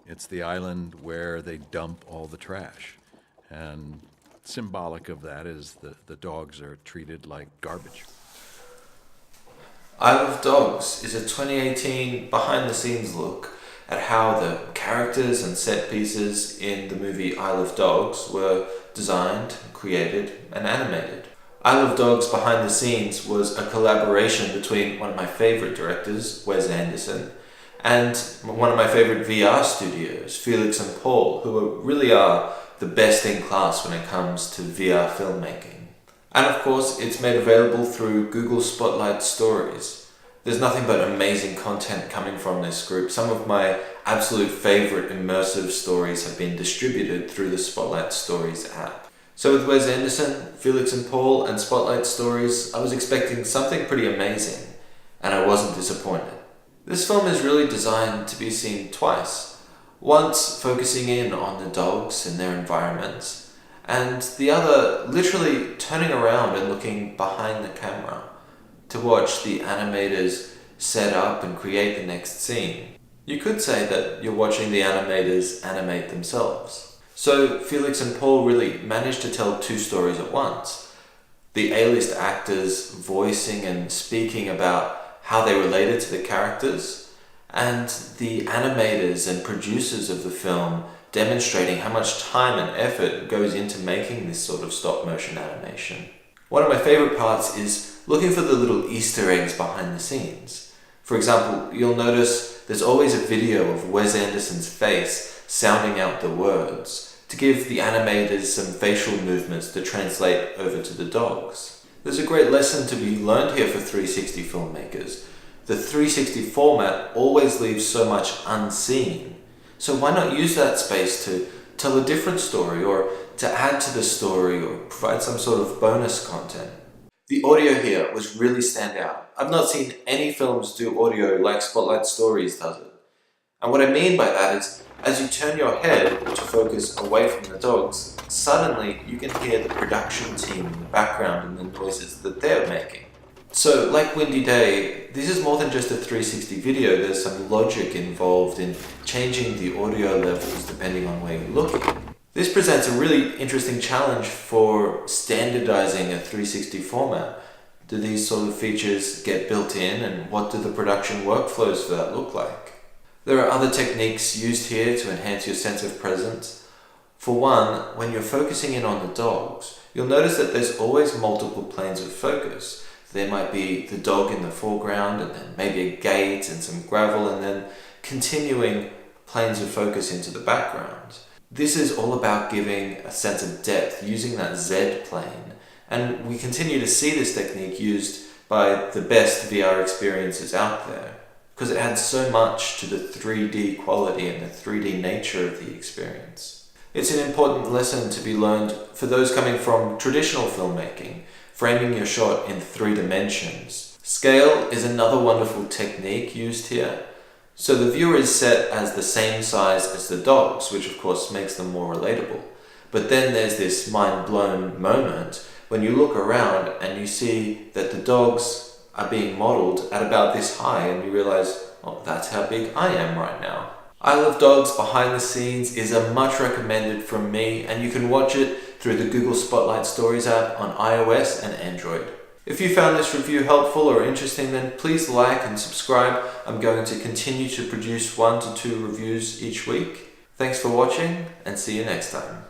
It's the island where they dump all the trash. And symbolic of that is the dogs are treated like garbage. I Love Dogs is a 2018 behind-the-scenes look at how the characters and set pieces in the movie I Love Dogs were designed, created, and animated. I Love Dogs behind the scenes was a collaboration between one of my favorite directors, Wes Anderson, and one of my favorite VR studios, Felix and Paul, who really are the best in class when it comes to VR filmmaking. And of course, it's made available through Google Spotlight Stories. There's nothing but amazing content coming from this group. Some of my absolute favorite immersive stories have been distributed through the Spotlight Stories app. So with Wes Anderson, Felix and Paul, and Spotlight Stories, I was expecting something pretty amazing, and I wasn't disappointed. This film is really designed to be seen twice. Once focusing in on the dogs and their environments, and the other literally turning around and looking behind the camera to watch the animators set up and create the next scene. You could say that you're watching the animators animate themselves. So Felix and Paul really managed to tell two stories at once. The A-list actors voicing and speaking about how they related to the characters, and the animators and producers of the film demonstrating how much time and effort goes into making this sort of stop-motion animation. One of my favorite parts is looking for the little Easter eggs behind the scenes. For example, you'll notice there's always a video of Wes Anderson's face sounding out the words to give the animators some facial movements to translate over to the dogs. There's a great lesson to be learned here for 360 filmmakers. The 360 format always leaves so much unseen. So why not use that space to tell a different story, or to add to the story, or provide some sort of bonus content? The audio here was really stand out. I've not seen any films do audio like Spotlight Stories does it. And what I mean by that is, as you turn your head to focus away from the dogs, suddenly you can hear the production team in the background and the noises that they're making. So, like Windy Day, this is more than just a 360 video. There's some logic involved in changing the audio levels depending on where you're looking. This presents a really interesting challenge for standardizing a 360 format. Do these sort of features get built in, and what do the production workflows for that look like? There are other techniques used here to enhance your sense of presence. For one, when you're focusing in on the dogs, you'll notice that there's always multiple planes of focus. There might be the dog in the foreground, and then maybe a gate and some gravel, and then continuing planes of focus into the background. This is all about giving a sense of depth, using that Z plane. And we continue to see this technique used by the best VR experiences out there, because it adds so much to the 3D quality and the 3D nature of the experience. It's an important lesson to be learned for those coming from traditional filmmaking, framing your shot in 3 dimensions. Scale is another wonderful technique used here. So the viewer is set as the same size as the dogs, which of course makes them more relatable. But then there's this mind-blown moment when you look around and you see that the dogs are being modeled at about this high, and you realize, oh, that's how big I am right now. I Love Dogs Behind the Scenes is a much recommended from me, and you can watch it through the Google Spotlight Stories app on iOS and Android. If you found this review helpful or interesting, then please like and subscribe. I'm going to continue to produce 1 to 2 reviews each week. Thanks for watching, and see you next time.